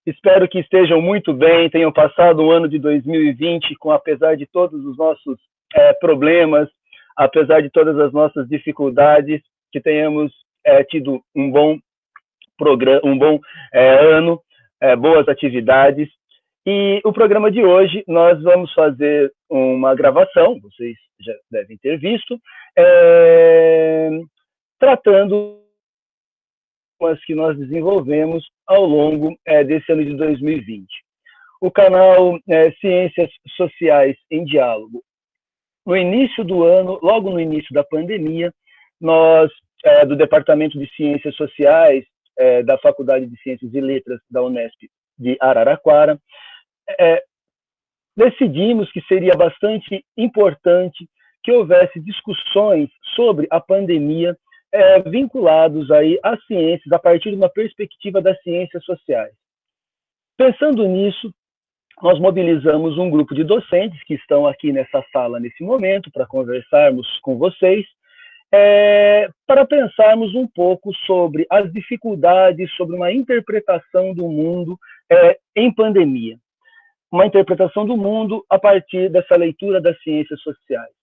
Espero que estejam muito bem, tenham passado um ano de 2020 com, apesar de todos os nossos problemas, apesar de todas as nossas dificuldades, que tenhamos tido um bom programa, um bom ano, boas atividades. E o programa de hoje nós vamos fazer uma gravação, vocês já devem ter visto, tratando as que nós desenvolvemos ao longo desse ano de 2020. O canal Ciências Sociais em Diálogo. No início do ano, logo no início da pandemia, nós, do Departamento de Ciências Sociais, da Faculdade de Ciências e Letras da Unesp de Araraquara, decidimos que seria bastante importante que houvesse discussões sobre a pandemia vinculados aí às ciências, a partir de uma perspectiva das ciências sociais. Pensando nisso, nós mobilizamos um grupo de docentes que estão aqui nessa sala nesse momento para conversarmos com vocês, para pensarmos um pouco sobre as dificuldades, sobre uma interpretação do mundo em pandemia. Uma interpretação do mundo a partir dessa leitura das ciências sociais.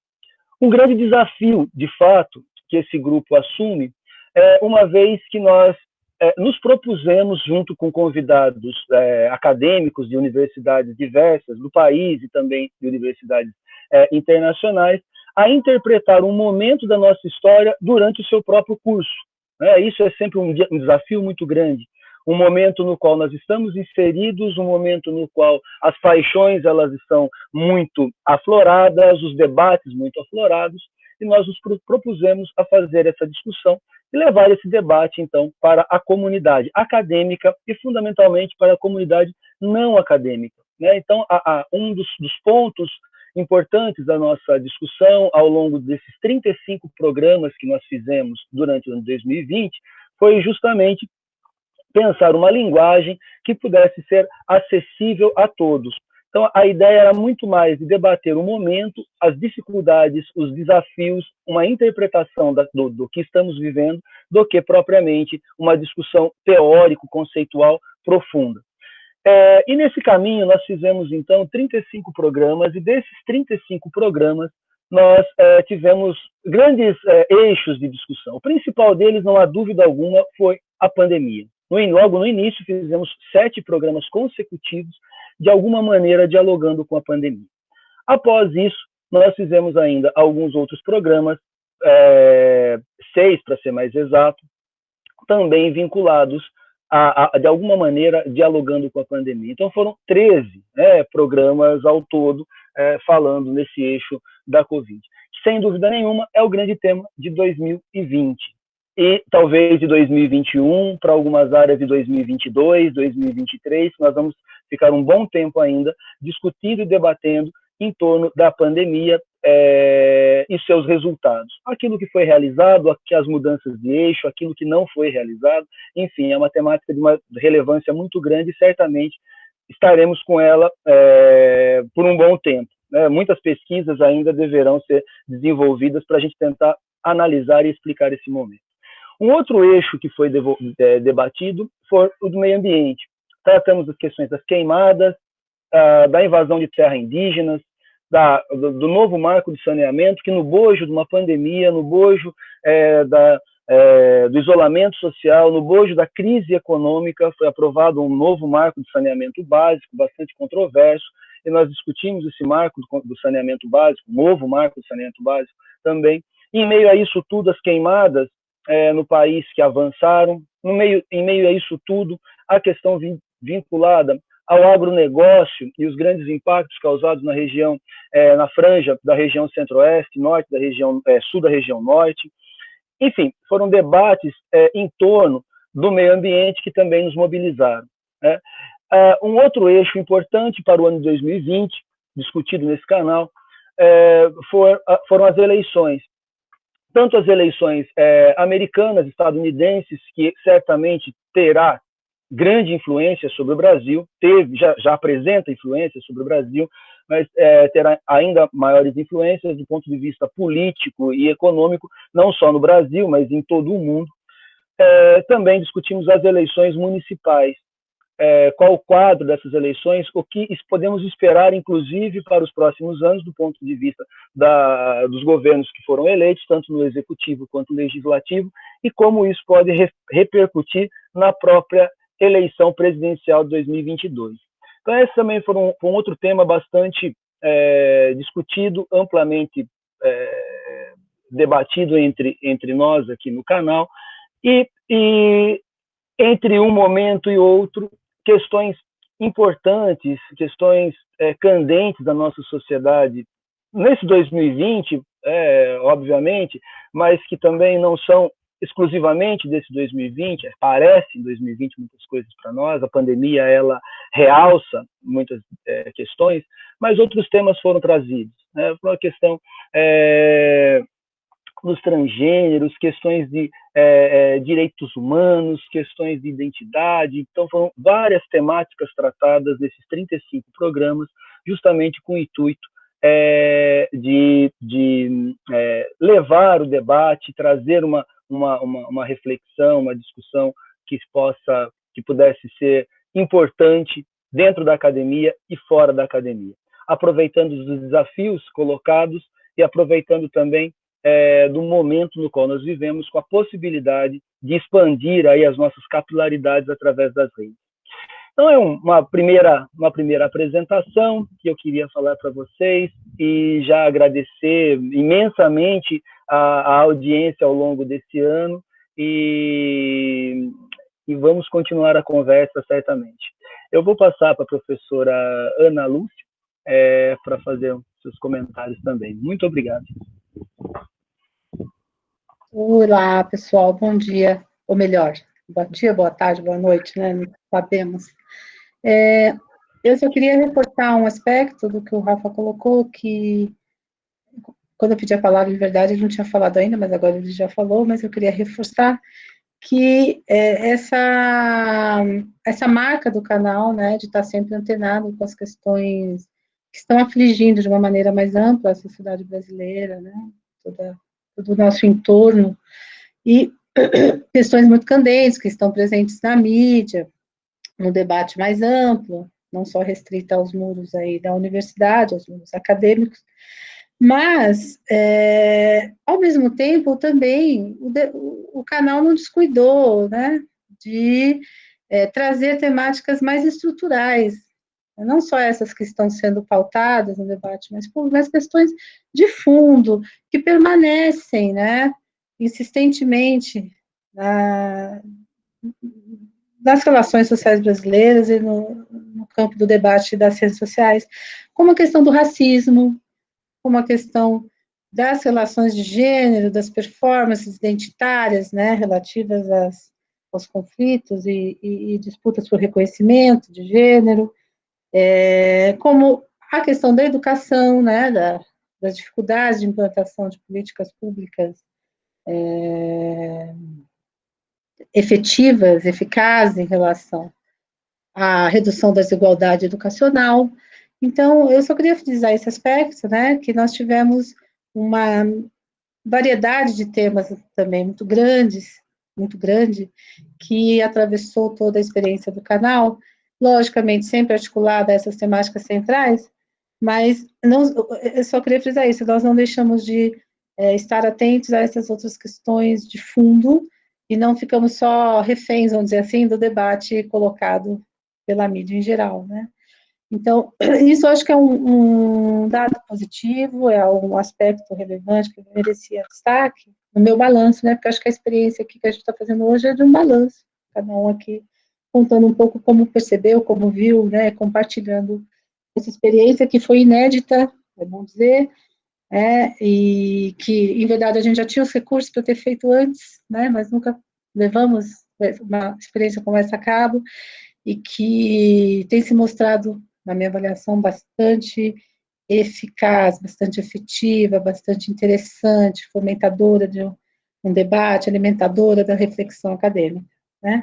Um grande desafio, de fato, que esse grupo assume, uma vez que nós nos propusemos, junto com convidados acadêmicos de universidades diversas do país e também de universidades internacionais, a interpretar um momento da nossa história durante o seu próprio curso. Isso é sempre um desafio muito grande. Um momento no qual nós estamos inseridos, um momento no qual as paixões elas estão muito afloradas, os debates muito aflorados, e nós nos propusemos a fazer essa discussão e levar esse debate, então, para a comunidade acadêmica e, fundamentalmente, para a comunidade não acadêmica. Então, um dos pontos importantes da nossa discussão ao longo desses 35 programas que nós fizemos durante o ano de 2020 foi justamente pensar uma linguagem que pudesse ser acessível a todos. Então, a ideia era muito mais de debater o momento, as dificuldades, os desafios, uma interpretação do que estamos vivendo, do que propriamente uma discussão teórico-conceitual profunda. E nesse caminho, nós fizemos, então, 35 programas, e desses 35 programas, nós tivemos grandes eixos de discussão. O principal deles, não há dúvida alguma, foi a pandemia. Logo no início, fizemos 7 programas consecutivos, de alguma maneira dialogando com a pandemia. Após isso, nós fizemos ainda alguns outros programas, 6 para ser mais exato, também vinculados de alguma maneira dialogando com a pandemia. Então foram 13 programas ao todo falando nesse eixo da Covid. Sem dúvida nenhuma, é o grande tema de 2020. E talvez de 2021, para algumas áreas de 2022, 2023, nós vamos ficar um bom tempo ainda discutindo e debatendo em torno da pandemia e seus resultados. Aquilo que foi realizado, as mudanças de eixo, aquilo que não foi realizado, enfim, é uma temática de uma relevância muito grande e certamente estaremos com ela por um bom tempo. Muitas pesquisas ainda deverão ser desenvolvidas para a gente tentar analisar e explicar esse momento. Um outro eixo que foi debatido foi o do meio ambiente. Tratamos das questões das queimadas, da invasão de terras indígenas, do novo marco de saneamento, que no bojo de uma pandemia, no bojo do isolamento social, no bojo da crise econômica, foi aprovado um novo marco de saneamento básico, bastante controverso, e nós discutimos esse marco do saneamento básico, novo marco de saneamento básico também. E em meio a isso tudo, as queimadas no país que avançaram, em meio a isso tudo, a questão vinculada ao agronegócio e os grandes impactos causados na região, na franja da região centro-oeste, norte da região, sul da região norte. Enfim, foram debates em torno do meio ambiente que também nos mobilizaram. Um outro eixo importante para o ano de 2020, discutido nesse canal, foram as eleições. Tanto as eleições americanas, estadunidenses, que certamente terá grande influência sobre o Brasil, já apresenta influência sobre o Brasil, mas terá ainda maiores influências do ponto de vista político e econômico, não só no Brasil, mas em todo o mundo. Também discutimos as eleições municipais. qual o quadro dessas eleições, o que podemos esperar, inclusive, para os próximos anos, do ponto de vista dos governos que foram eleitos, tanto no executivo quanto no legislativo, e como isso pode repercutir na própria eleição presidencial de 2022. Então, esse também foi um outro tema bastante discutido, amplamente debatido entre nós aqui no canal, e entre um momento e outro, questões importantes, questões candentes da nossa sociedade, nesse 2020, obviamente, mas que também não são exclusivamente desse 2020, parece em 2020 muitas coisas para nós, a pandemia ela realça muitas questões, mas outros temas foram trazidos, né? Foi uma questão dos transgêneros, questões de direitos humanos, questões de identidade. Então, foram várias temáticas tratadas nesses 35 programas, justamente com o intuito de levar o debate, trazer uma reflexão, uma discussão que pudesse ser importante dentro da academia e fora da academia, aproveitando os desafios colocados e aproveitando também do momento no qual nós vivemos, com a possibilidade de expandir aí as nossas capilaridades através das redes. Então, é uma primeira apresentação que eu queria falar para vocês e já agradecer imensamente a audiência ao longo desse ano e vamos continuar a conversa, certamente. Eu vou passar para a professora Ana Lúcia para fazer os seus comentários também. Muito obrigado. Olá, pessoal, bom dia, ou melhor, bom dia, boa tarde, boa noite, né, não sabemos. Eu só queria reforçar um aspecto do que o Rafa colocou, que quando eu pedi a palavra, em verdade, ele não tinha falado ainda, mas agora ele já falou, mas eu queria reforçar que essa marca do canal, né, de estar sempre antenado com as questões que estão afligindo de uma maneira mais ampla a sociedade brasileira, né, todo o nosso entorno, e questões muito candentes que estão presentes na mídia, no debate mais amplo, não só restrita aos muros aí da universidade, aos muros acadêmicos, mas, ao mesmo tempo, também, o canal não descuidou, né, de trazer temáticas mais estruturais, não só essas que estão sendo pautadas no debate, mas questões de fundo, que permanecem, né, insistentemente nas relações sociais brasileiras e no campo do debate das ciências sociais, como a questão do racismo, como a questão das relações de gênero, das performances identitárias, né, relativas aos conflitos e disputas por reconhecimento de gênero, como a questão da educação, né, das dificuldades de implantação de políticas públicas efetivas, eficazes em relação à redução da desigualdade educacional. Então, eu só queria frisar esse aspecto, né, que nós tivemos uma variedade de temas também muito grande, que atravessou toda a experiência do canal, logicamente sempre articulada a essas temáticas centrais, mas eu só queria frisar isso, nós não deixamos de estar atentos a essas outras questões de fundo e não ficamos só reféns, vamos dizer assim, do debate colocado pela mídia em geral, né? Então, isso eu acho que é um dado positivo, é um aspecto relevante que merecia destaque no meu balanço, né? Porque eu acho que a experiência aqui que a gente está fazendo hoje é de um balanço, cada um aqui contando um pouco como percebeu, como viu, né? Compartilhando essa experiência que foi inédita, é bom dizer, e que, em verdade, a gente já tinha os recursos para ter feito antes, né? Mas nunca levamos uma experiência como essa a cabo, e que tem se mostrado, na minha avaliação, bastante eficaz, bastante efetiva, bastante interessante, fomentadora de um debate, alimentadora da reflexão acadêmica, né?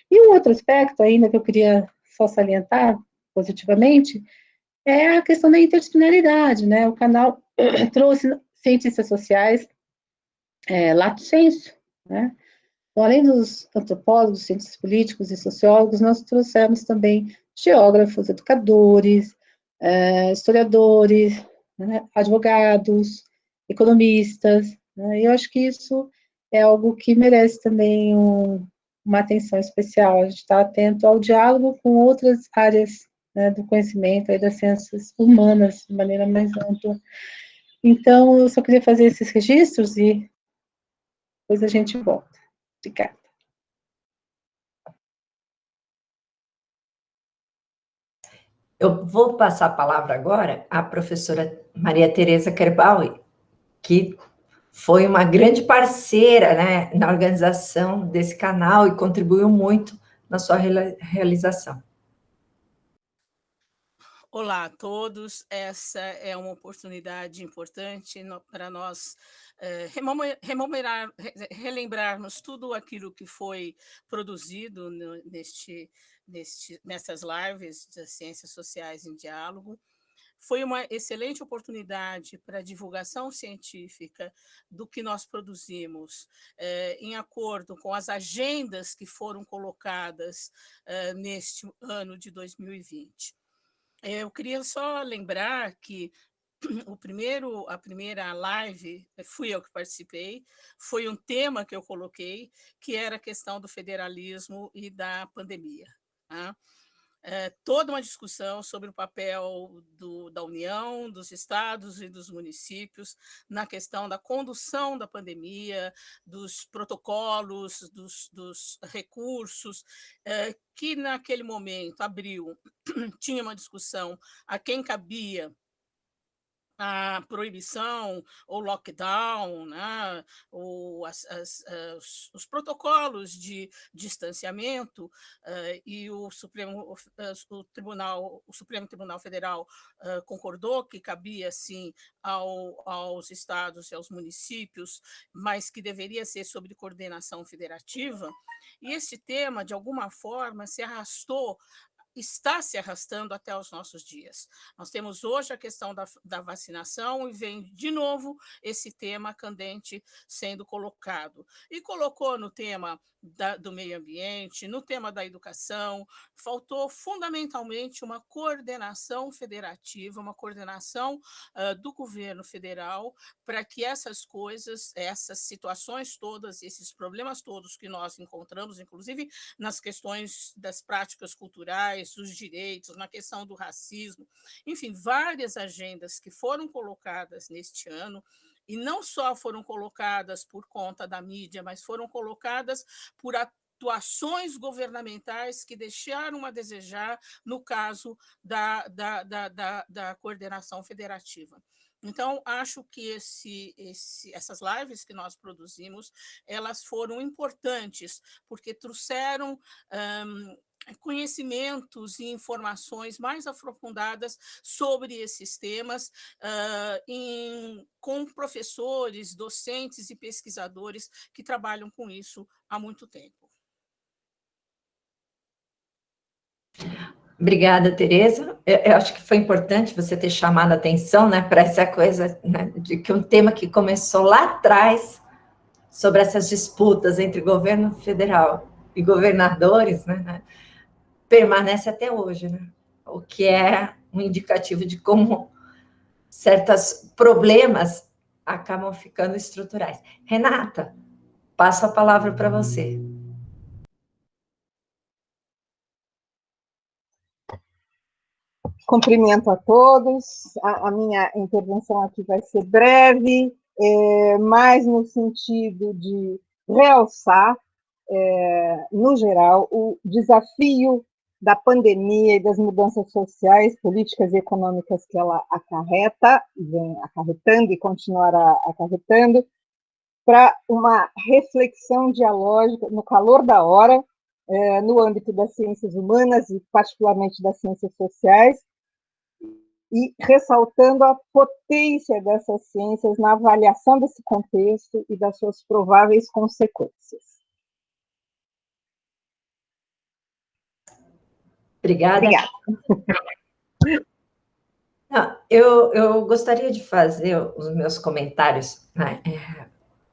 E um outro aspecto ainda que eu queria só salientar positivamente é a questão da interdisciplinaridade, né? O canal trouxe cientistas sociais, lato sensu, né? Então, além dos antropólogos, cientistas políticos e sociólogos, nós trouxemos também geógrafos, educadores, historiadores, né, advogados, economistas, né, e eu acho que isso é algo que merece também uma atenção especial. A gente está atento ao diálogo com outras áreas, né, do conhecimento e das ciências humanas de maneira mais ampla. Então, eu só queria fazer esses registros e depois a gente volta. Obrigada. Eu vou passar a palavra agora à professora Maria Tereza Kerbaui, que foi uma grande parceira, né, na organização desse canal e contribuiu muito na sua realização. Olá a todos, essa é uma oportunidade importante para nós relembrarmos tudo aquilo que foi produzido nessas lives das Ciências Sociais em Diálogo. Foi uma excelente oportunidade para a divulgação científica do que nós produzimos, em acordo com as agendas que foram colocadas neste ano de 2020. Eu queria só lembrar que a primeira live, fui eu que participei, foi um tema que eu coloquei, que era a questão do federalismo e da pandemia. Tá? Toda uma discussão sobre o papel da União, dos estados e dos municípios na questão da condução da pandemia, dos protocolos, dos recursos, que naquele momento abriu, tinha uma discussão a quem cabia a proibição ou lockdown, né, ou os protocolos de distanciamento, e o Supremo Tribunal Federal concordou que cabia, sim, aos estados e aos municípios, mas que deveria ser sob coordenação federativa. E esse tema, de alguma forma, está se arrastando até os nossos dias. Nós temos hoje a questão da vacinação e vem de novo esse tema candente sendo colocado. E colocou no tema do meio ambiente, no tema da educação, faltou fundamentalmente uma coordenação federativa, uma coordenação do governo federal para que essas coisas, essas situações todas, esses problemas todos que nós encontramos, inclusive nas questões das práticas culturais, dos direitos, na questão do racismo, enfim, várias agendas que foram colocadas neste ano, e não só foram colocadas por conta da mídia, mas foram colocadas por atuações governamentais que deixaram a desejar no caso da coordenação federativa. Então, acho que essas lives que nós produzimos, elas foram importantes, porque trouxeram conhecimentos e informações mais aprofundadas sobre esses temas, com professores, docentes e pesquisadores que trabalham com isso há muito tempo. Obrigada, Tereza. Eu acho que foi importante você ter chamado a atenção, né, para essa coisa, né, de que um tema que começou lá atrás, sobre essas disputas entre governo federal e governadores, né, permanece até hoje, né? O que é um indicativo de como certos problemas acabam ficando estruturais. Renata, passo a palavra para você. Cumprimento a todos. A minha intervenção aqui vai ser breve, mais no sentido de realçar, no geral, o desafio da pandemia e das mudanças sociais, políticas e econômicas que ela acarreta, vem acarretando e continuará acarretando, para uma reflexão dialógica no calor da hora, no âmbito das ciências humanas e particularmente das ciências sociais, e ressaltando a potência dessas ciências na avaliação desse contexto e das suas prováveis consequências. Obrigada. Não, eu gostaria de fazer os meus comentários, né,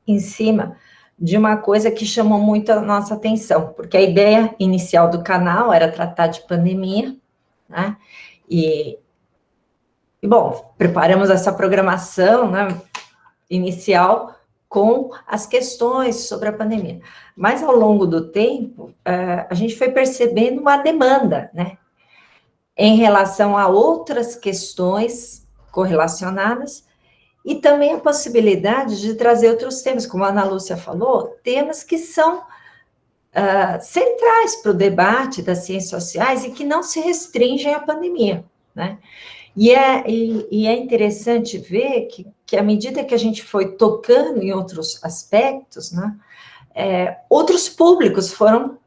em cima de uma coisa que chamou muito a nossa atenção, porque a ideia inicial do canal era tratar de pandemia, né? Bom, preparamos essa programação, né, inicial com as questões sobre a pandemia. Mas, ao longo do tempo, a gente foi percebendo uma demanda, né, em relação a outras questões correlacionadas, e também a possibilidade de trazer outros temas, como a Ana Lúcia falou, temas que são centrais para o debate das ciências sociais e que não se restringem à pandemia, né? E é interessante ver que à medida que a gente foi tocando em outros aspectos, né, outros públicos foram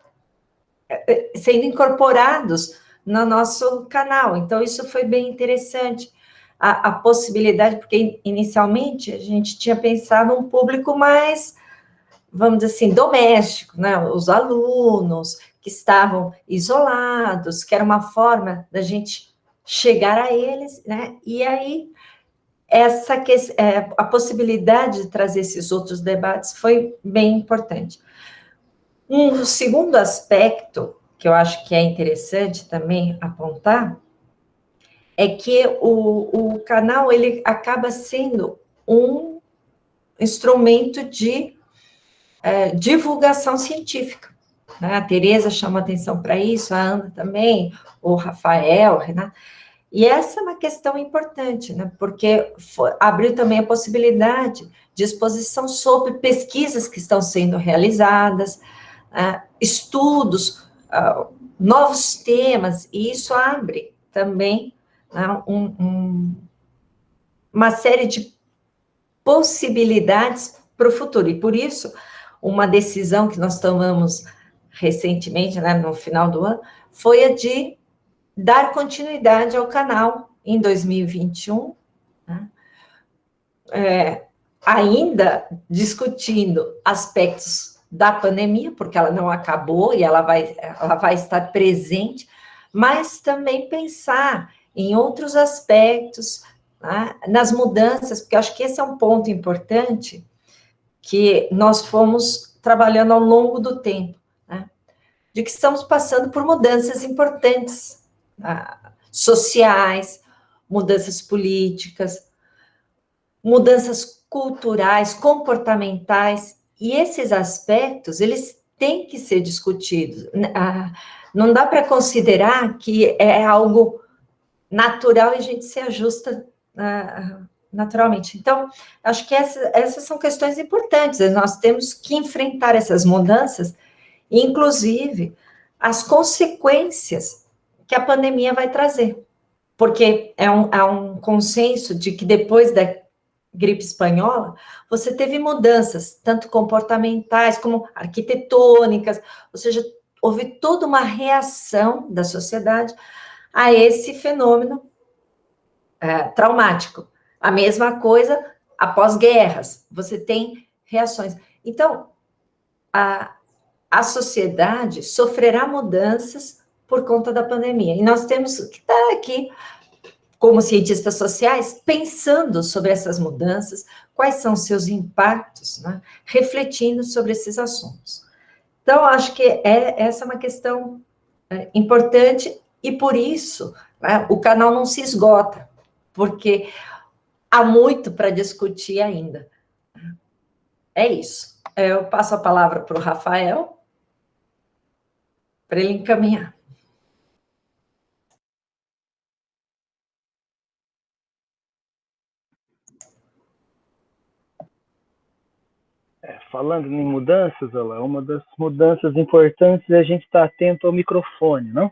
sendo incorporados no nosso canal. Então, isso foi bem interessante. A possibilidade, porque inicialmente a gente tinha pensado um público mais, vamos dizer assim, doméstico, né? Os alunos que estavam isolados, que era uma forma da gente chegar a eles, né? E aí, a possibilidade de trazer esses outros debates foi bem importante. Um segundo aspecto que eu acho que é interessante também apontar é que o canal ele acaba sendo um instrumento de divulgação científica, né? A Tereza chama atenção para isso, a Ana também, o Rafael, o Renato. E essa é uma questão importante, né? Porque abriu também a possibilidade de exposição sobre pesquisas que estão sendo realizadas, estudos, novos temas, e isso abre também, né, uma série de possibilidades para o futuro. E por isso, uma decisão que nós tomamos recentemente, né, no final do ano, foi a de dar continuidade ao canal em 2021, né? Ainda discutindo aspectos da pandemia, porque ela não acabou e ela vai estar presente, mas também pensar em outros aspectos, né, nas mudanças, porque acho que esse é um ponto importante que nós fomos trabalhando ao longo do tempo, né, de que estamos passando por mudanças importantes, sociais, mudanças políticas, mudanças culturais, comportamentais, e esses aspectos, eles têm que ser discutidos. Não dá para considerar que é algo natural e a gente se ajusta naturalmente. Então, acho que essas são questões importantes, nós temos que enfrentar essas mudanças, inclusive as consequências que a pandemia vai trazer, porque há um consenso de que depois da gripe espanhola, você teve mudanças, tanto comportamentais como arquitetônicas, ou seja, houve toda uma reação da sociedade a esse fenômeno traumático. A mesma coisa após guerras, você tem reações. Então, a sociedade sofrerá mudanças por conta da pandemia, e nós temos que estar aqui como cientistas sociais, pensando sobre essas mudanças, quais são seus impactos, né? Refletindo sobre esses assuntos. Então, acho que essa é uma questão importante, e por isso, né, o canal não se esgota, porque há muito para discutir ainda. É isso. Eu passo a palavra para o Rafael, para ele encaminhar. Falando em mudanças, olha lá, uma das mudanças importantes é a gente estar atento ao microfone, não?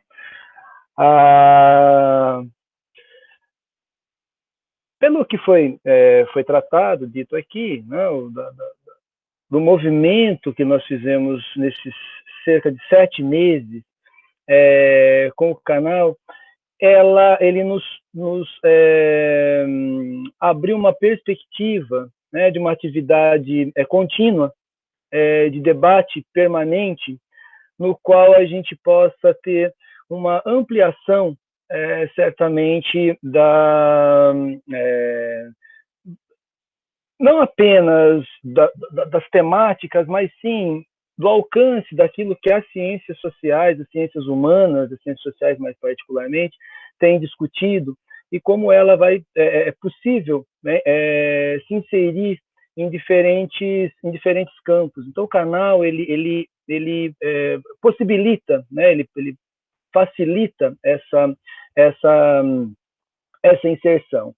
Pelo que foi tratado, dito aqui, não, do movimento que nós fizemos nesses cerca de 7 meses com o canal, ele nos abriu uma perspectiva, né, de uma atividade contínua, de debate permanente, no qual a gente possa ter uma ampliação, certamente, não apenas das temáticas, mas sim do alcance daquilo que as ciências sociais, as ciências humanas, as ciências sociais mais particularmente, têm discutido e como ela é possível, né, se inserir em diferentes campos. Então, o canal ele possibilita, né, ele facilita essa inserção.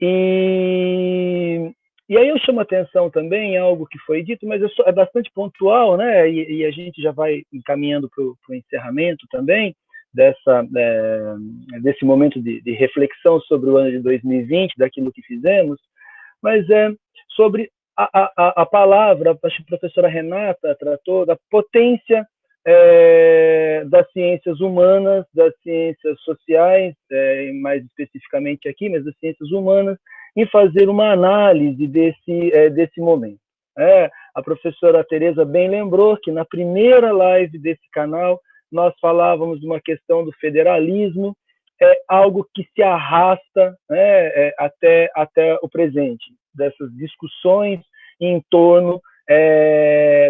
E aí eu chamo atenção também em algo que foi dito, mas é bastante pontual, né? E a gente já vai encaminhando para o encerramento também desse momento de reflexão sobre o ano de 2020, daquilo que fizemos, mas sobre a palavra, acho que a professora Renata tratou da potência das ciências humanas, das ciências sociais, mais especificamente aqui, mas das ciências humanas, e fazer uma análise desse momento. A professora Tereza bem lembrou que na primeira live desse canal nós falávamos de uma questão do federalismo, algo que se arrasta, né, até o presente, dessas discussões em torno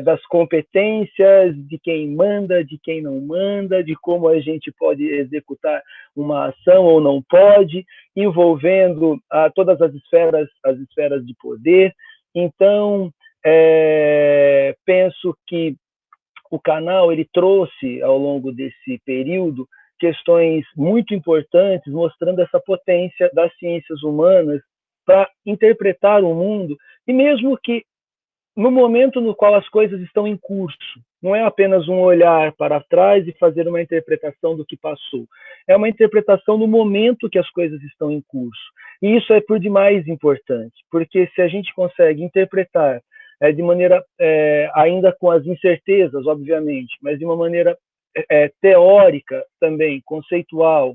das competências, de quem manda, de quem não manda, de como a gente pode executar uma ação ou não pode, envolvendo todas as esferas de poder. Então, penso que o canal ele trouxe, ao longo desse período, questões muito importantes, mostrando essa potência das ciências humanas para interpretar o mundo, e mesmo que no momento no qual as coisas estão em curso, não é apenas um olhar para trás e fazer uma interpretação do que passou, é uma interpretação no momento que as coisas estão em curso. E isso é por demais importante, porque se a gente consegue interpretar de maneira, ainda com as incertezas, obviamente, mas de uma maneira teórica também, conceitual,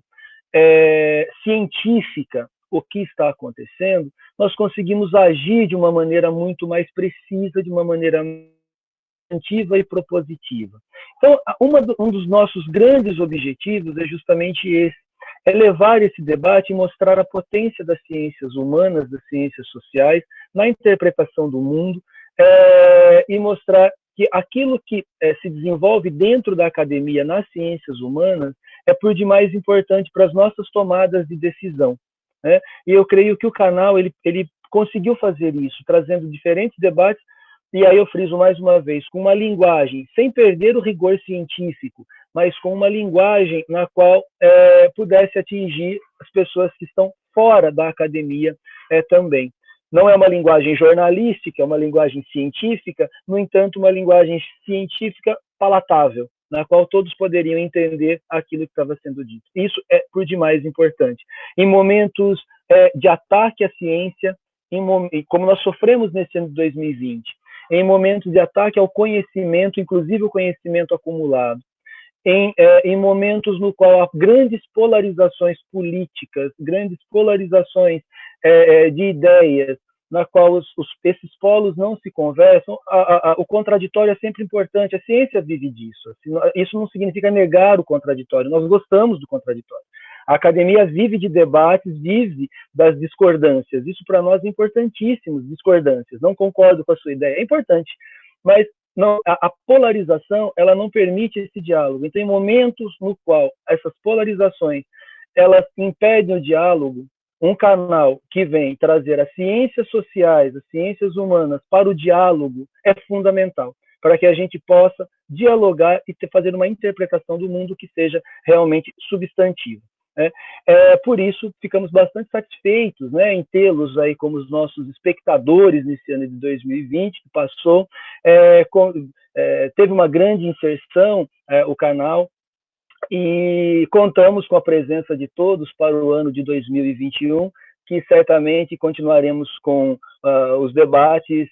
científica, o que está acontecendo, nós conseguimos agir de uma maneira muito mais precisa, de uma maneira substantiva e propositiva. Então, um dos nossos grandes objetivos é justamente esse, é levar esse debate e mostrar a potência das ciências humanas, das ciências sociais, na interpretação do mundo, e mostrar que aquilo que se desenvolve dentro da academia nas ciências humanas é por demais importante para as nossas tomadas de decisão. Né? E eu creio que o canal ele conseguiu fazer isso, trazendo diferentes debates, e aí eu friso mais uma vez, com uma linguagem, sem perder o rigor científico, mas com uma linguagem na qual pudesse atingir as pessoas que estão fora da academia também. Não é uma linguagem jornalística, é uma linguagem científica, no entanto, uma linguagem científica palatável, na qual todos poderiam entender aquilo que estava sendo dito. Isso é por demais importante. Em momentos de ataque à ciência, como nós sofremos nesse ano de 2020, em momentos de ataque ao conhecimento, inclusive o conhecimento acumulado, em momentos no qual há grandes polarizações políticas, grandes polarizações de ideias, na qual esses polos não se conversam, o contraditório é sempre importante. A ciência vive disso. Isso não significa negar o contraditório. Nós gostamos do contraditório. A academia vive de debates, vive das discordâncias. Isso para nós é importantíssimo, discordâncias. Não concordo com a sua ideia. É importante, mas não, a polarização ela não permite esse diálogo. Então, em momentos no qual essas polarizações elas impedem o diálogo, um canal que vem trazer as ciências sociais, as ciências humanas para o diálogo é fundamental, para que a gente possa dialogar e fazer uma interpretação do mundo que seja realmente substantiva. Por isso, ficamos bastante satisfeitos, né, em tê-los aí como os nossos espectadores nesse ano de 2020, que passou, teve uma grande inserção, o canal, e contamos com a presença de todos para o ano de 2021, que certamente continuaremos com os debates,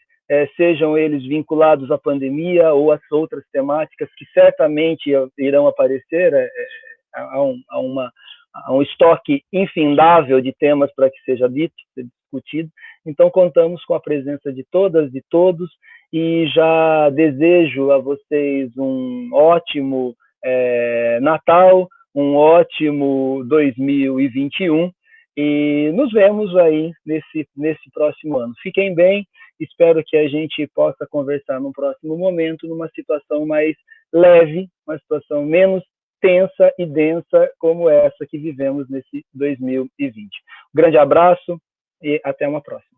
sejam eles vinculados à pandemia ou às outras temáticas que certamente irão aparecer, há um estoque infindável de temas para que seja dito, discutido. Então, contamos com a presença de todas e todos, e já desejo a vocês um ótimo Natal, um ótimo 2021, E nos vemos aí nesse próximo ano. Fiquem bem, espero que a gente possa conversar num próximo momento, numa situação mais leve, uma situação menos tensa e densa como essa que vivemos nesse 2020. Um grande abraço e até uma próxima.